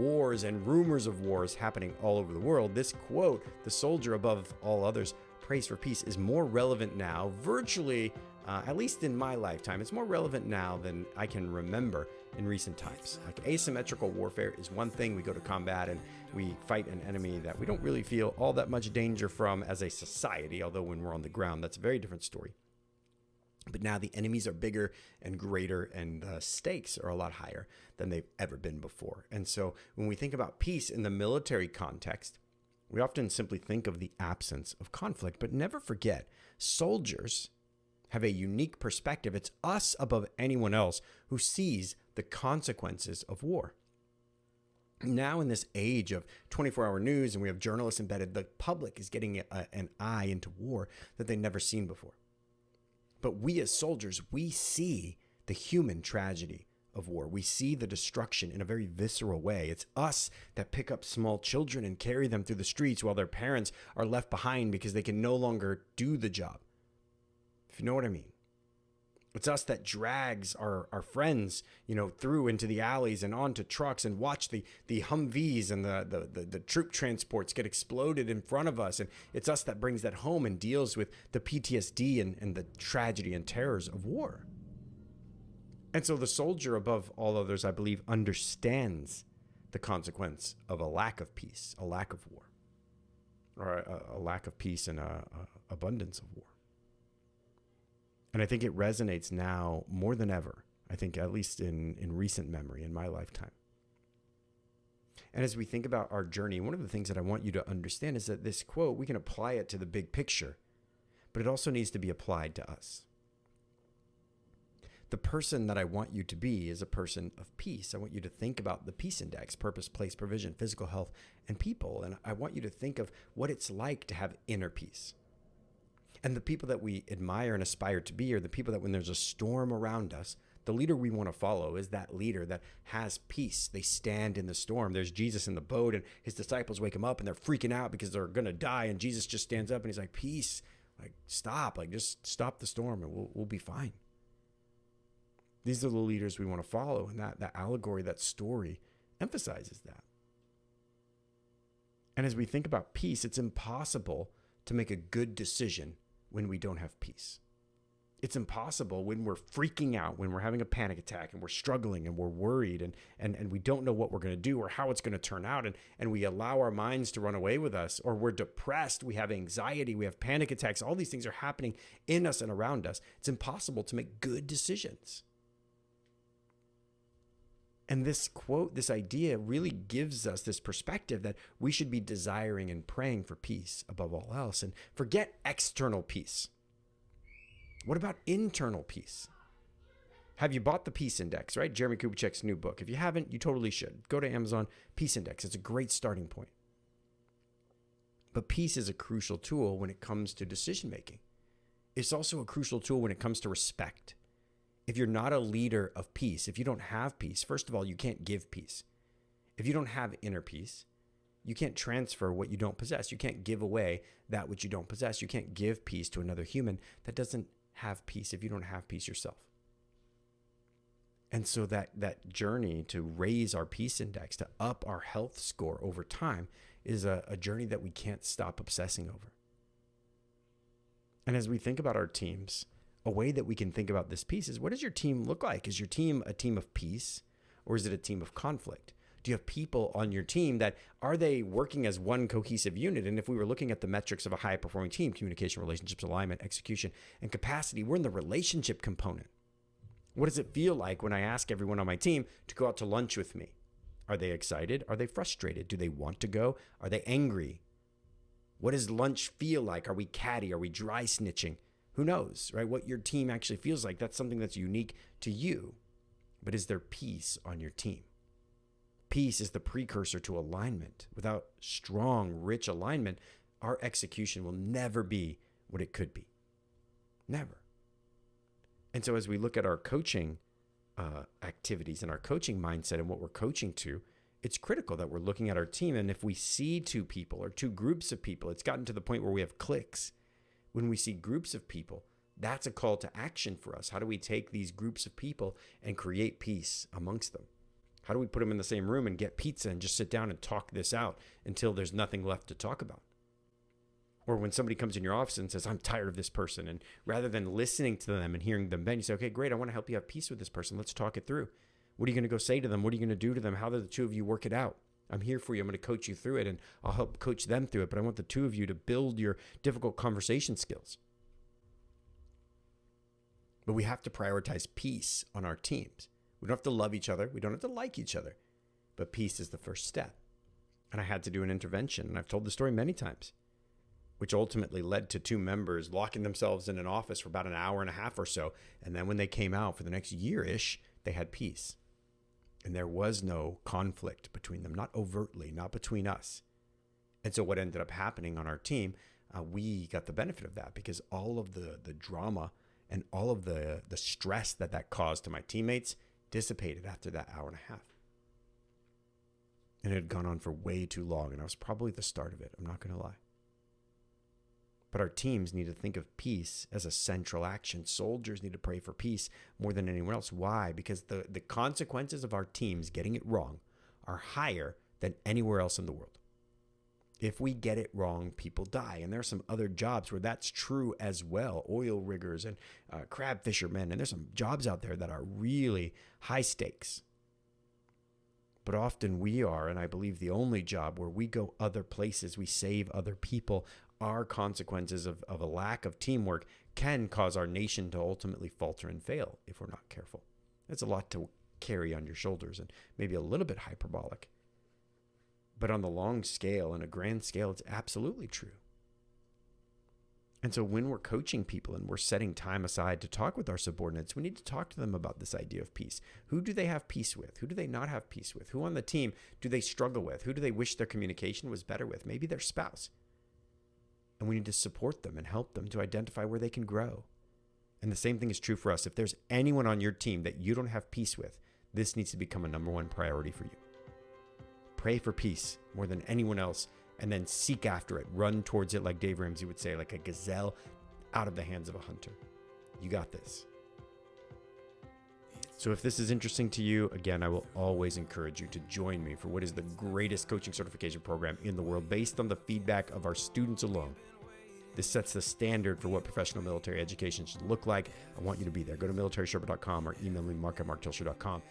wars and rumors of wars happening all over the world, this quote, "The soldier above all others prays for peace," is more relevant now, virtually, at least in my lifetime, it's more relevant now than I can remember in recent times. Like, asymmetrical warfare is one thing. We go to combat and we fight an enemy that we don't really feel all that much danger from as a society, although when we're on the ground, that's a very different story. But now the enemies are bigger and greater, and the stakes are a lot higher than they've ever been before. And so when we think about peace in the military context, we often simply think of the absence of conflict, but never forget, soldiers have a unique perspective. It's us above anyone else who sees the consequences of war. Now in this age of 24-hour news, and we have journalists embedded, the public is getting an eye into war that they've never seen before. But we as soldiers, we see the human tragedy of war. We see the destruction in a very visceral way. It's us that pick up small children and carry them through the streets while their parents are left behind because they can no longer do the job. If you know what I mean. It's us that drags our friends, through into the alleys and onto trucks and watch the Humvees and the troop transports get exploded in front of us. And it's us that brings that home and deals with the PTSD and the tragedy and terrors of war. And so the soldier above all others, I believe, understands the consequence of a lack of peace, a lack of war, or a lack of peace and a abundance of war. And I think it resonates now more than ever, I think at least in recent memory, in my lifetime. And as we think about our journey, one of the things that I want you to understand is that this quote, we can apply it to the big picture, but it also needs to be applied to us. The person that I want you to be is a person of peace. I want you to think about the peace index: purpose, place, provision, physical health, and people. And I want you to think of what it's like to have inner peace. And the people that we admire and aspire to be are the people that when there's a storm around us, the leader we want to follow is that leader that has peace. They stand in the storm. There's Jesus in the boat, and his disciples wake him up and they're freaking out because they're going to die. And Jesus just stands up and he's like, "Peace, stop, just stop the storm and we'll be fine." These are the leaders we want to follow. And that allegory, that story emphasizes that. And as we think about peace, it's impossible to make a good decision when we don't have peace. It's impossible when we're freaking out, when we're having a panic attack and we're struggling and we're worried and we don't know what we're going to do or how it's going to turn out, and we allow our minds to run away with us, or we're depressed, we have anxiety, we have panic attacks. All these things are happening in us and around us. It's impossible to make good decisions. And this quote, this idea really gives us this perspective that we should be desiring and praying for peace above all else. And forget external peace. What about internal peace? Have you bought the Peace Index, right? Jeremy Kubicek's new book. If you haven't, you totally should. Go to Amazon, Peace Index. It's a great starting point. But peace is a crucial tool when it comes to decision making. It's also a crucial tool when it comes to respect. If you're not a leader of peace, if you don't have peace, first of all, you can't give peace. If you don't have inner peace, you can't transfer what you don't possess. You can't give away that which you don't possess. You can't give peace to another human that doesn't have peace if you don't have peace yourself. And so that journey to raise our peace index, to up our health score over time, is a journey that we can't stop obsessing over. And as we think about our teams, a way that we can think about this peace is, what does your team look like? Is your team a team of peace, or is it a team of conflict? Do you have people on your team that, are they working as one cohesive unit? And if we were looking at the metrics of a high performing team, communication, relationships, alignment, execution, and capacity, we're in the relationship component. What does it feel like when I ask everyone on my team to go out to lunch with me? Are they excited? Are they frustrated? Do they want to go? Are they angry? What does lunch feel like? Are we catty? Are we dry snitching? Who knows, right? What your team actually feels like, that's something that's unique to you. But is there peace on your team? Peace is the precursor to alignment. Without strong, rich alignment, our execution will never be what it could be. Never. And so as we look at our coaching activities and our coaching mindset and what we're coaching to, it's critical that we're looking at our team. And if we see two people or two groups of people, it's gotten to the point where we have cliques. When we see groups of people, that's a call to action for us. How do we take these groups of people and create peace amongst them? How do we put them in the same room and get pizza and just sit down and talk this out until there's nothing left to talk about? Or when somebody comes in your office and says, I'm tired of this person, and rather than listening to them and hearing them bend, you say, okay, great, I want to help you have peace with this person. Let's talk it through. What are you going to go say to them? What are you going to do to them? How do the two of you work it out? I'm here for you. I'm going to coach you through it, and I'll help coach them through it. But I want the two of you to build your difficult conversation skills. But we have to prioritize peace on our teams. We don't have to love each other. We don't have to like each other. But peace is the first step. And I had to do an intervention, and I've told the story many times, which ultimately led to two members locking themselves in an office for about an hour and a half or so. And then when they came out for the next year-ish, they had peace. And there was no conflict between them, not overtly, not between us. And so what ended up happening on our team, we got the benefit of that because all of the drama and all of the stress that caused to my teammates dissipated after that hour and a half. And it had gone on for way too long, and I was probably the start of it. I'm not going to lie. But our teams need to think of peace as a central action. Soldiers need to pray for peace more than anyone else. Why? Because the consequences of our teams getting it wrong are higher than anywhere else in the world. If we get it wrong, people die. And there are some other jobs where that's true as well. Oil riggers and crab fishermen. And there's some jobs out there that are really high stakes. But often we are, and I believe the only job where we go other places, we save other people. Our consequences of a lack of teamwork can cause our nation to ultimately falter and fail if we're not careful. That's a lot to carry on your shoulders and maybe a little bit hyperbolic. But on the long scale and a grand scale, it's absolutely true. And so when we're coaching people and we're setting time aside to talk with our subordinates, we need to talk to them about this idea of peace. Who do they have peace with? Who do they not have peace with? Who on the team do they struggle with? Who do they wish their communication was better with? Maybe their spouse. And we need to support them and help them to identify where they can grow. And the same thing is true for us. If there's anyone on your team that you don't have peace with, this needs to become a number one priority for you. Pray for peace more than anyone else, and then seek after it. Run towards it, like Dave Ramsey would say, like a gazelle out of the hands of a hunter. You got this. So if this is interesting to you, again, I will always encourage you to join me for what is the greatest coaching certification program in the world based on the feedback of our students alone. This sets the standard for what professional military education should look like. I want you to be there. Go to militarySherpa.com or email me, mark@marktilsher.com.